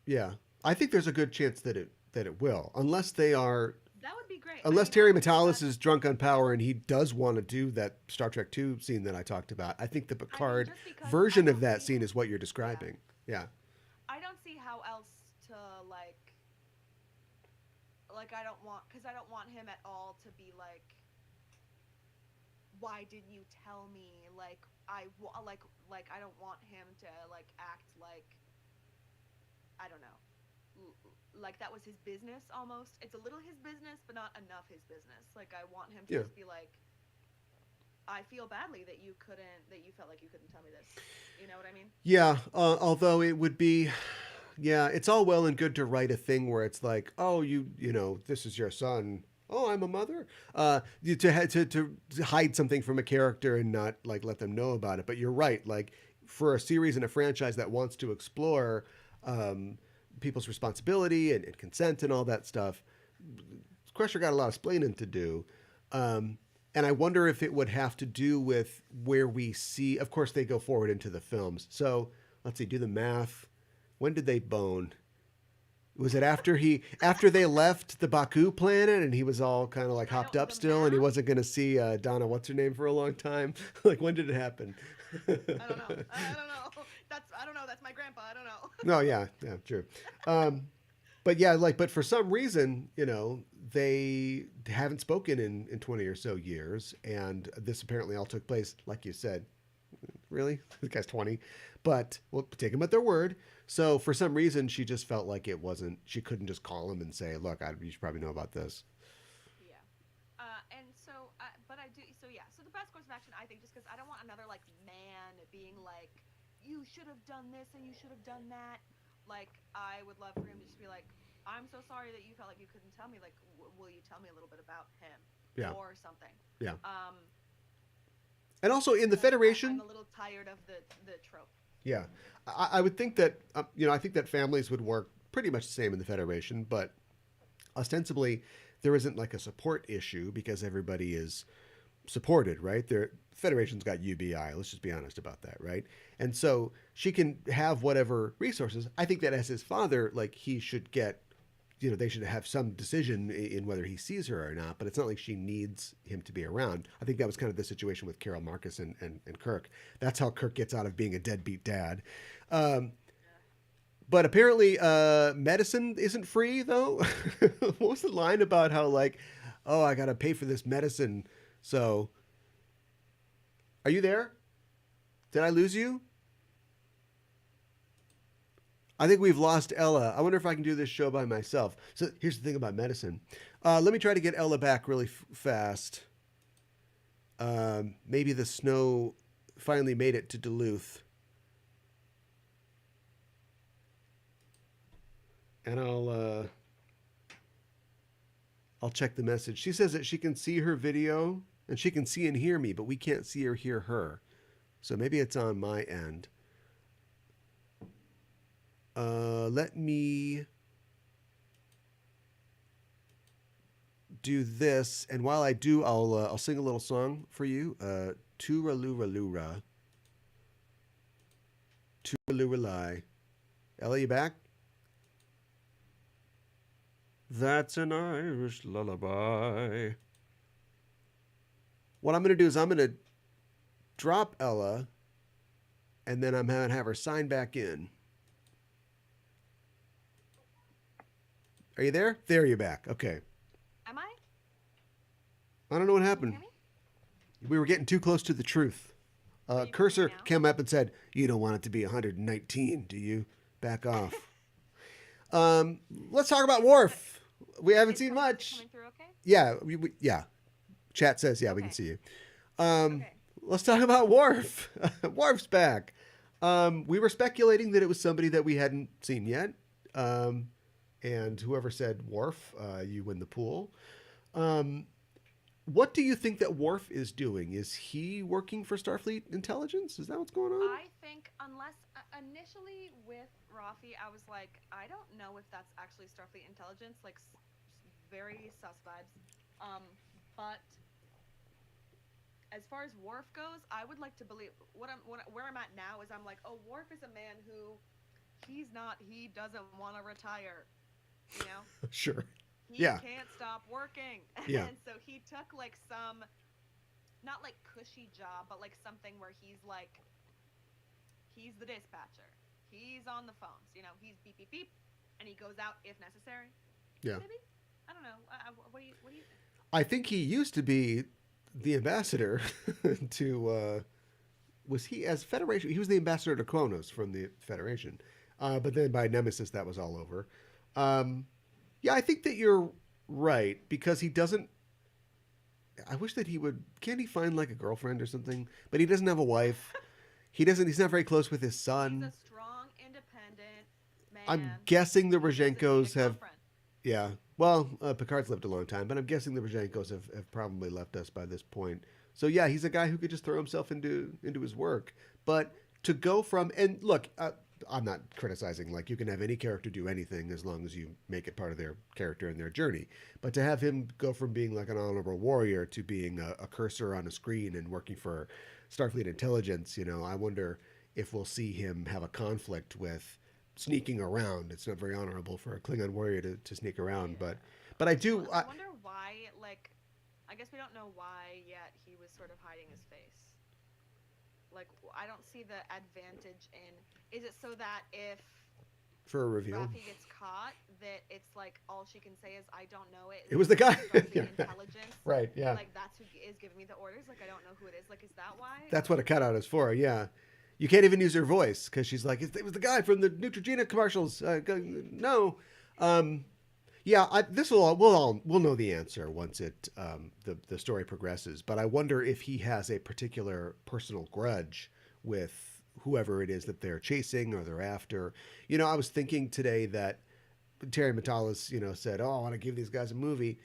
Speaker 1: yeah. I think there's a good chance that it will, unless they are
Speaker 2: that would be great.
Speaker 1: unless
Speaker 2: I
Speaker 1: Terry
Speaker 2: would love
Speaker 1: Metalis
Speaker 2: that.
Speaker 1: is drunk on power and he does want to do that Star Trek 2 scene that I talked about. I think the
Speaker 2: I mean,
Speaker 1: Picard
Speaker 2: just because
Speaker 1: version
Speaker 2: I
Speaker 1: of
Speaker 2: don't
Speaker 1: that
Speaker 2: see
Speaker 1: scene is what you're
Speaker 2: yeah.
Speaker 1: describing. Yeah.
Speaker 2: I don't see how else to like I don't want because I don't want him at all to be like, why didn't you tell me? Like like I don't want him to like act like I don't know, like that was his business almost. It's a little his business, but not enough his business. Like I want him to
Speaker 1: Yeah.
Speaker 2: just be like, I feel badly that you felt like you couldn't tell me this. You know what I mean?
Speaker 1: Yeah, although it would be yeah, it's all well and good to write a thing where it's like, "Oh, you know, this is your son. Oh, I'm a mother." To hide something from a character and not like let them know about it. But you're right. Like for a series and a franchise that wants to explore people's responsibility and consent and all that stuff, Crusher got a lot of splaining to do. And I wonder if it would have to do with where we see, of course, they go forward into the films. So let's see, do the math. When did they bone? Was it after they left the Baku planet and he was all kind of like
Speaker 2: I
Speaker 1: hopped
Speaker 2: don't
Speaker 1: up
Speaker 2: the
Speaker 1: still and he
Speaker 2: math.
Speaker 1: wasn't going to see Donna what's her name for a long time? Like when did it happen?
Speaker 2: I don't know. I don't know. That's I don't know. That's my grandpa. I don't know.
Speaker 1: No, yeah, yeah, true. Um, but yeah, like, but for some reason, they haven't spoken in 20 or so years, and this apparently all took place, like you said. Really, the guy's 20, but we'll take him at their word. So for some reason, she just felt like it wasn't. She couldn't just call him and say, "Look, you should probably know about this."
Speaker 2: Yeah. And so, but I do. So yeah. So the best course of action, I think, just because I don't want another like man being like, you should have done this and you should have done that. Like I would love for him to just be like, I'm so sorry that you felt like you couldn't tell me. Like, will you tell me a little bit about him
Speaker 1: Yeah,
Speaker 2: or something?
Speaker 1: yeah.
Speaker 2: Um,
Speaker 1: And also in the
Speaker 2: because I'm
Speaker 1: Federation,
Speaker 2: a little tired of the trope.
Speaker 1: yeah, I would think that I think that families would work pretty much the same in the Federation, but ostensibly there isn't like a support issue because everybody is supported, right? The Federation's got UBI. Let's just be honest about that, right? And so she can have whatever resources. I think that as his father, like he should get, they should have some decision in whether he sees her or not. But it's not like she needs him to be around. I think that was kind of the situation with Carol Marcus and Kirk. That's how Kirk gets out of being a deadbeat dad. Um, but apparently, medicine isn't free though. What was the line about how like, oh, I gotta pay for this medicine? So, are you there? Did I lose you? I think we've lost Ella. I wonder if I can do this show by myself. So here's the thing about medicine. Let me try to get Ella back really fast. Maybe the snow finally made it to Duluth. And I'll check the message. She says that she can see her video and she can see and hear me, but we can't see or hear her. So maybe it's on my end. Let me do this, and while I do, I'll sing a little song for you. Tooraloo-ra-loo-ra. Tooraloo-ra-lie. Ella, you back? That's an Irish lullaby. What I'm going to do is I'm going to drop Ella, and then I'm going to have her sign back in. Are you there? There, you're back. Okay.
Speaker 2: Am I?
Speaker 1: I don't know what
Speaker 2: Can you
Speaker 1: happened.
Speaker 2: hear me?
Speaker 1: We were getting too close to the truth.
Speaker 2: You can hear
Speaker 1: Cursor
Speaker 2: me now?
Speaker 1: came up and said, "You don't want it to be 119, do you? Back off." Let's talk about Worf. We haven't seen much.
Speaker 2: Coming through okay?
Speaker 1: Yeah, yeah. Chat says, yeah, we can
Speaker 2: Okay.
Speaker 1: see you.
Speaker 2: Okay.
Speaker 1: Let's talk about Worf. Worf's back. We were speculating that it was somebody that we hadn't seen yet. And whoever said Worf, you win the pool. What do you think that Worf is doing? Is he working for Starfleet Intelligence? Is that what's going on?
Speaker 2: I think unless initially with Rafi, I was like, I don't know if that's actually Starfleet Intelligence, like very sus vibes. But as far as Worf goes, I would like to believe where I'm at now is I'm like, oh, Worf is a man who he doesn't want to retire, you know?
Speaker 1: Sure.
Speaker 2: He
Speaker 1: Yeah.
Speaker 2: can't stop working.
Speaker 1: Yeah.
Speaker 2: And so he took like some not like cushy job, but like something where he's the dispatcher. He's on the phones, you know, he's beep beep beep and he goes out if necessary.
Speaker 1: Yeah.
Speaker 2: Maybe? I don't know. What do you think?
Speaker 1: I think he used to be the ambassador to. Was he as Federation? He was the ambassador to Kronos from the Federation, but then by Nemesis that was all over. Yeah, I think that you're right because he doesn't. I wish that he would. Can't he find like a girlfriend or something? But he doesn't have a wife. He doesn't. He's not very close with his son.
Speaker 2: He's a strong, independent man.
Speaker 1: I'm guessing the
Speaker 2: He doesn't need a
Speaker 1: Rozhenkos have.
Speaker 2: girlfriend.
Speaker 1: Yeah. Well, Picard's lived a long time, but I'm guessing the Rozhenkos have probably left us by this point. So yeah, he's a guy who could just throw himself into his work. But to go from and look, I'm not criticizing. Like you can have any character do anything as long as you make it part of their character and their journey. But to have him go from being like an honorable warrior to being a cursor on a screen and working for Starfleet Intelligence, I wonder if we'll see him have a conflict with sneaking around. It's not very honorable for a Klingon warrior to sneak around,
Speaker 2: Yeah.
Speaker 1: but I
Speaker 2: Well,
Speaker 1: do.
Speaker 2: I wonder why, like, I guess we don't know why yet he was sort of hiding his face. Like, I don't see the advantage in. Is it so that if
Speaker 1: For a reveal,
Speaker 2: Raffi gets caught, that it's like all she can say is, I don't know it.
Speaker 1: it was the guy.
Speaker 2: From the
Speaker 1: Yeah.
Speaker 2: intelligence.
Speaker 1: Right. Yeah.
Speaker 2: Like, that's who is giving me the orders. Like, I don't know who it is. Like, is that why?
Speaker 1: That's what a cutout is for. Yeah. You can't even use her voice because she's like, it was the guy from the Neutrogena commercials. No. Yeah, this we'll know the answer once the story progresses. But I wonder if he has a particular personal grudge with whoever it is that they're chasing or they're after. I was thinking today that Terry Matalas, said, "Oh, I want to give these guys a movie."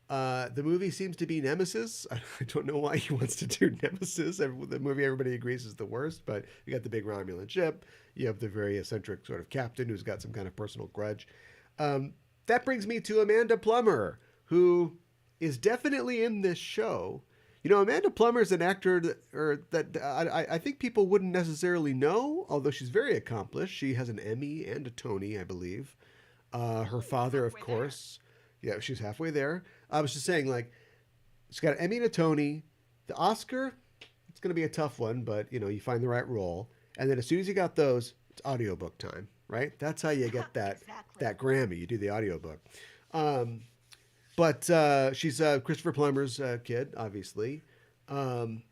Speaker 1: The movie seems to be Nemesis. I don't know why he wants to do Nemesis. The movie everybody agrees is the worst, but you got the big Romulan ship. You have the very eccentric sort of captain who's got some kind of personal grudge. That brings me to Amanda Plummer, who is definitely in this show. Amanda Plummer is an actor that I think people wouldn't necessarily know, although she's very accomplished. She has an Emmy and a Tony, I believe. Her father, of course. Yeah, she's halfway there. I was just saying, like, she's got an Emmy and a Tony. The Oscar, it's going to be a tough one, but, you find the right role. And then as soon as you got those, it's audiobook time, right? That's how you get that
Speaker 2: Exactly.
Speaker 1: that Grammy. You do the audiobook. But she's Christopher Plummer's kid, obviously. And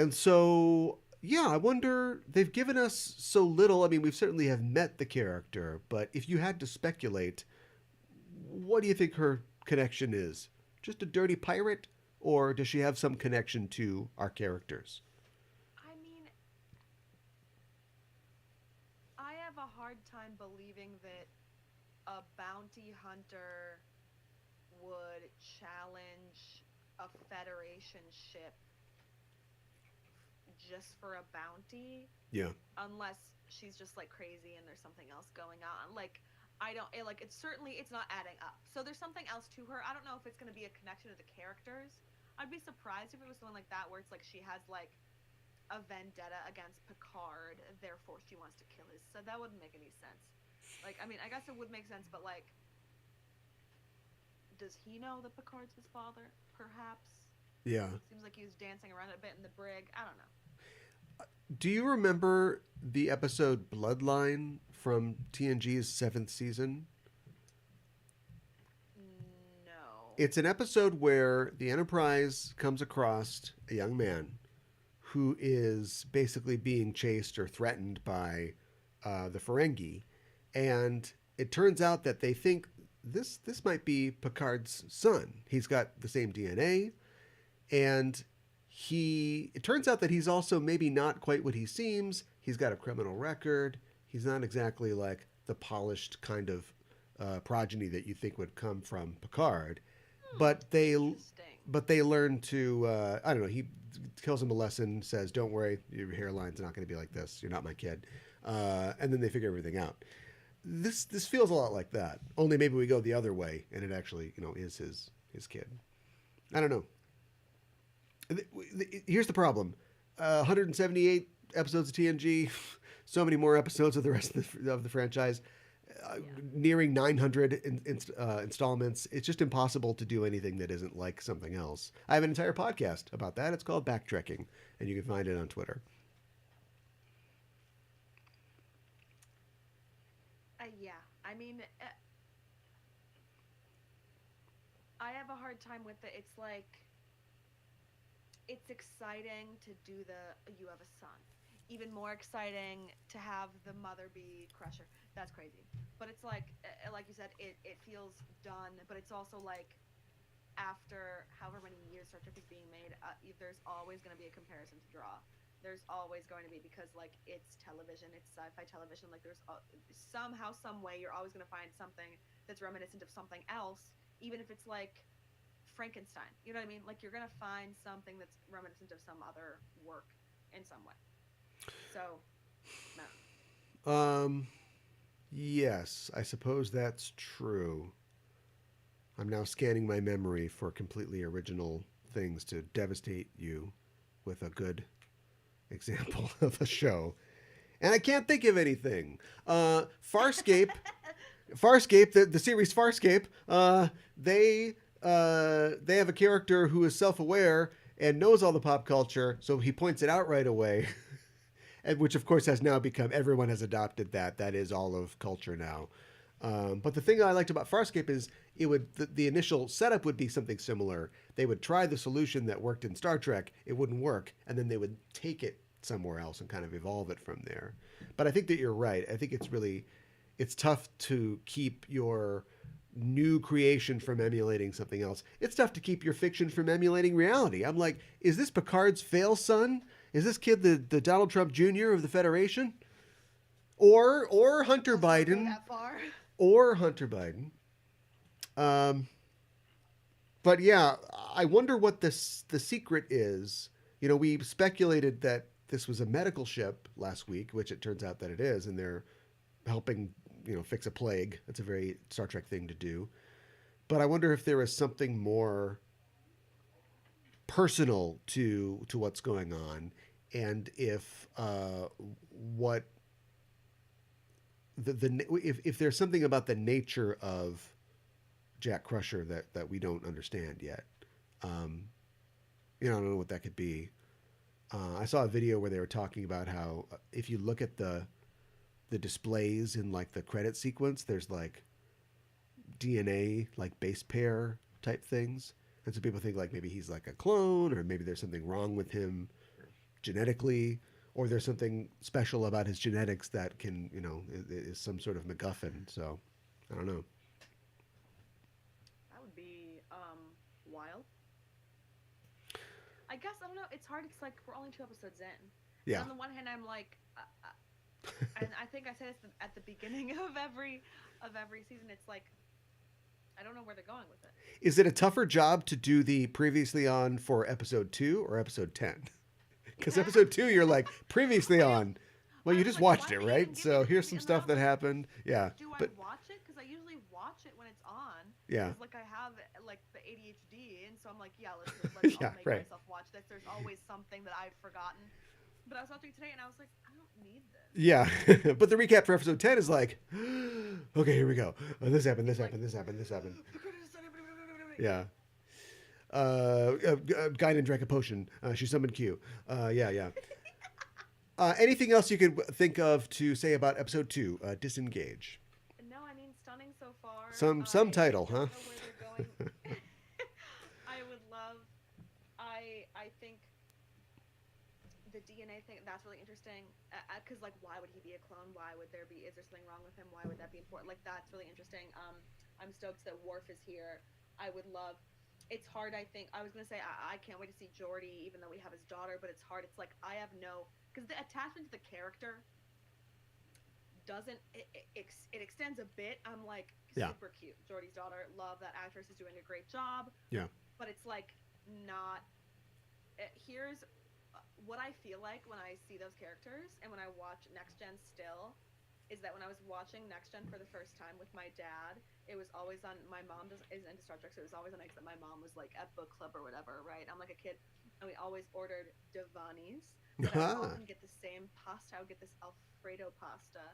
Speaker 1: so, yeah, I wonder, they've given us so little. I mean, we certainly have met the character, but if you had to speculate, what do you think her connection is? Just a dirty pirate? Or does she have some connection to our characters?
Speaker 2: I mean, I have a hard time believing that a bounty hunter would challenge a Federation ship just for a bounty.
Speaker 1: Yeah.
Speaker 2: Unless she's just like crazy and there's something else going on. Like, I don't it's not adding up. So there's something else to her. I don't know if it's going to be a connection to the characters. I'd be surprised if it was something like that where it's like she has like a vendetta against Picard, therefore she wants to kill his. So that wouldn't make any sense. Like, I mean, I guess it would make sense, but like, does he know that Picard's his father? Perhaps.
Speaker 1: Yeah.
Speaker 2: Seems like he was dancing around a bit in the brig. I don't know.
Speaker 1: Do you remember the episode Bloodline from TNG's 7th season?
Speaker 2: No.
Speaker 1: It's an episode where the Enterprise comes across a young man who is basically being chased or threatened by the Ferengi. And it turns out that they think this might be Picard's son. He's got the same DNA. And it turns out that he's also maybe not quite what he seems. He's got a criminal record. He's not exactly like the polished kind of progeny that you think would come from Picard. But they learn to, I don't know, he tells him a lesson, says, don't worry, your hairline's not going to be like this. You're not my kid. And then they figure everything out. This feels a lot like that. Only maybe we go the other way and it actually, is his kid. I don't know. Here's the problem. 178 episodes of TNG, so many more episodes of the rest of the franchise, nearing 900 installments. It's just impossible to do anything that isn't like something else. I have an entire podcast about that. It's called Backtrekking, and you can find it on Twitter.
Speaker 2: Yeah, I mean, I have a hard time with it. It's like, it's exciting to do you have a son. Even more exciting to have the mother be Crusher. That's crazy. But it's like you said, it feels done, but it's also like, after however many years Star Trek is being made, there's always going to be a comparison to draw. There's always going to be, because like it's television, it's sci-fi television. Like there's somehow, some way, you're always going to find something that's reminiscent of something else, even if it's like Frankenstein. You know what I mean? Like you're going to find something that's reminiscent of some other work in some way. So, no.
Speaker 1: Yes, I suppose that's true. I'm now scanning my memory for completely original things to devastate you with a good example of a show. And I can't think of anything. Farscape, Farscape, the series Farscape, they have a character who is self-aware and knows all the pop culture, so he points it out right away. And which of course has now become, everyone has adopted that. That is all of culture now. But the thing I liked about Farscape is the initial setup would be something similar. They would try the solution that worked in Star Trek, it wouldn't work, and then they would take it somewhere else and kind of evolve it from there. But I think that you're right. I think it's tough to keep your new creation from emulating something else. It's tough to keep your fiction from emulating reality. I'm like, is this Picard's fail son? Is this kid the Donald Trump Jr. of the Federation? Or Hunter Biden?
Speaker 2: That far.
Speaker 1: Or Hunter Biden. But yeah, I wonder what the secret is. You know, we speculated that this was a medical ship last week, which it turns out that it is, and they're helping, fix a plague. That's a very Star Trek thing to do. But I wonder if there is something more personal to what's going on, and if what if there's something about the nature of Jack Crusher that we don't understand yet. I don't know what that could be. I saw a video where they were talking about how if you look at the displays in like the credit sequence, there's like DNA, like base pair type things. And so people think like maybe he's like a clone, or maybe there's something wrong with him genetically, or there's something special about his genetics that can, is some sort of MacGuffin. So I don't know.
Speaker 2: That would be wild. I guess, I don't know. It's hard. It's like we're only 2 episodes in.
Speaker 1: Yeah.
Speaker 2: On the one hand, I'm like, and I think I said this at the beginning of every season. It's like, I don't know where they're going with it.
Speaker 1: Is it a tougher job to do the previously on for episode 2 or episode 10? Because episode 2, you're like, previously on. Well, you just watched it, right? So here's some stuff that happened. Yeah.
Speaker 2: Do I watch it? Because I usually watch it when it's on.
Speaker 1: Yeah.
Speaker 2: Like I have like the ADHD, and so I'm like, yeah, let's
Speaker 1: Yeah,
Speaker 2: I'll make
Speaker 1: right.
Speaker 2: myself watch this. There's always something that I've forgotten. But I was watching today, and I was like, I don't need this.
Speaker 1: Yeah. But the recap for episode 10 is like, okay, here we go. This happened, this happened, this happened, this happened. Yeah. Guinan drank a potion. She summoned Q. Yeah. Anything else you could think of to say about episode 2, Disengage?
Speaker 2: No, I mean, stunning so far.
Speaker 1: Some title, huh?
Speaker 2: I don't know where they're going. I would love. I think the DNA thing, that's really interesting. Because like, why would he be a clone? Why would there be? Is there something wrong with him? Why would that be important? Like, that's really interesting. I'm stoked that Worf is here. I would love. It's hard, I think. I was going to say, I can't wait to see Geordi, even though we have his daughter, but it's hard. It's like, I have no... Because the attachment to the character doesn't... It extends a bit. I'm like, super cute. Geordi's daughter, love that actress, is doing a great job.
Speaker 1: Yeah.
Speaker 2: But it's like, not... Here's what I feel like when I see those characters, and when I watch Next Gen still... is that when I was watching Next Gen for the first time with my dad, it was always on, my mom is into Star Trek, so it was always on X that my mom was like at book club or whatever, right? I'm like a kid, and we always ordered Devani's, but I would often get the same pasta. I would get this Alfredo pasta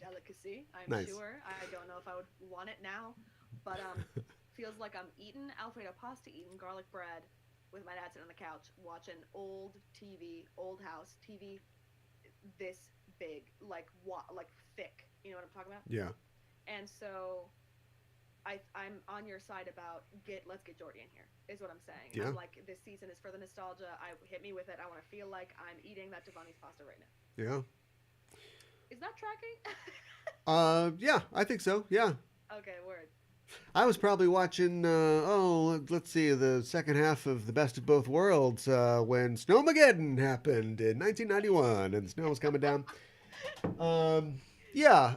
Speaker 2: delicacy, I'm
Speaker 1: nice.
Speaker 2: sure. I don't know if I would want it now, but feels like I'm eating Alfredo pasta, eating garlic bread with my dad sitting on the couch, watching old TV, old house TV, this big, like thick, you know what I'm talking about?
Speaker 1: Yeah.
Speaker 2: And so I'm on your side about let's get Geordi in here, is what I'm saying.
Speaker 1: Yeah.
Speaker 2: I'm like, this season is for the nostalgia. Hit me with it. I want to feel like I'm eating that Devani's pasta right now.
Speaker 1: Yeah.
Speaker 2: Is that tracking?
Speaker 1: Yeah, I think so. Yeah.
Speaker 2: Okay, word.
Speaker 1: I was probably watching, let's see, the second half of The Best of Both Worlds when Snowmageddon happened in 1991 and the snow was coming down.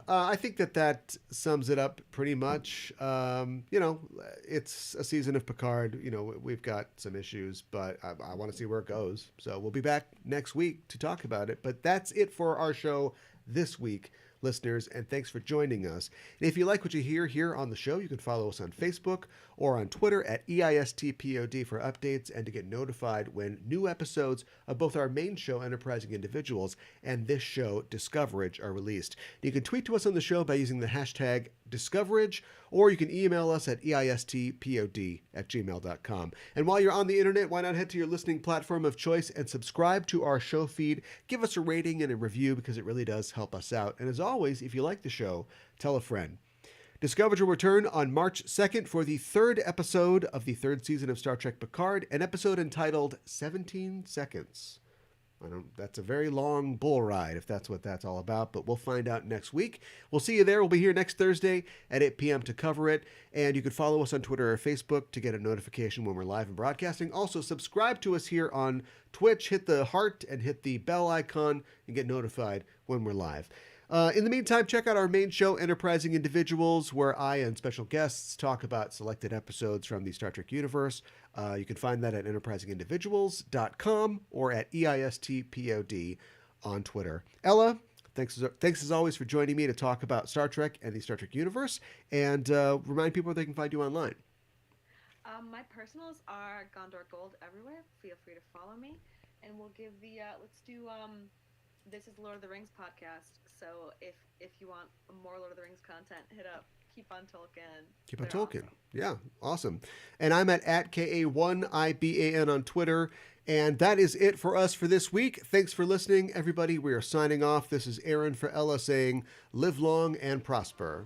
Speaker 1: I think that sums it up pretty much. It's a season of Picard. We've got some issues, but I want to see where it goes. So we'll be back next week to talk about it. But that's it for our show this week, listeners, and thanks for joining us. And if you like what you hear here on the show, you can follow us on Facebook or on Twitter at EISTPOD for updates and to get notified when new episodes of both our main show, Enterprising Individuals, and this show, Discoverage, are released. You can tweet to us on the show by using the hashtag Discoverage, or you can email us at eistpod@gmail.com. And while you're on the internet, why not head to your listening platform of choice and subscribe to our show feed. Give us a rating and a review because it really does help us out. And as always, if you like the show, tell a friend. Discoverage will return on March 2nd for the third episode of the third season of Star Trek Picard, an episode entitled 17 Seconds. That's a very long bull ride if that's what that's all about, but we'll find out next week. We'll see you there. We'll be here next Thursday at 8 p.m. to cover it, and you can follow us on Twitter or Facebook to get a notification when we're live and broadcasting. Also, subscribe to us here on Twitch. Hit the heart and hit the bell icon and get notified when we're live. In the meantime, check out our main show, Enterprising Individuals, where I and special guests talk about selected episodes from the Star Trek universe. You can find that at enterprisingindividuals.com or at EISTPOD on Twitter. Ella, thanks as always for joining me to talk about Star Trek and the Star Trek universe, and remind people where they can find you online.
Speaker 2: My personals are Gondor Gold everywhere. Feel free to follow me, and we'll give the let's do this is Lord of the Rings podcast. So if you want more Lord of the Rings content, hit up Keep on Tolkien.
Speaker 1: Keep on Tolkien. Awesome. Yeah, awesome. And I'm at KA1IBAN on Twitter. And that is it for us for this week. Thanks for listening, everybody. We are signing off. This is Aaron for Ella saying, live long and prosper.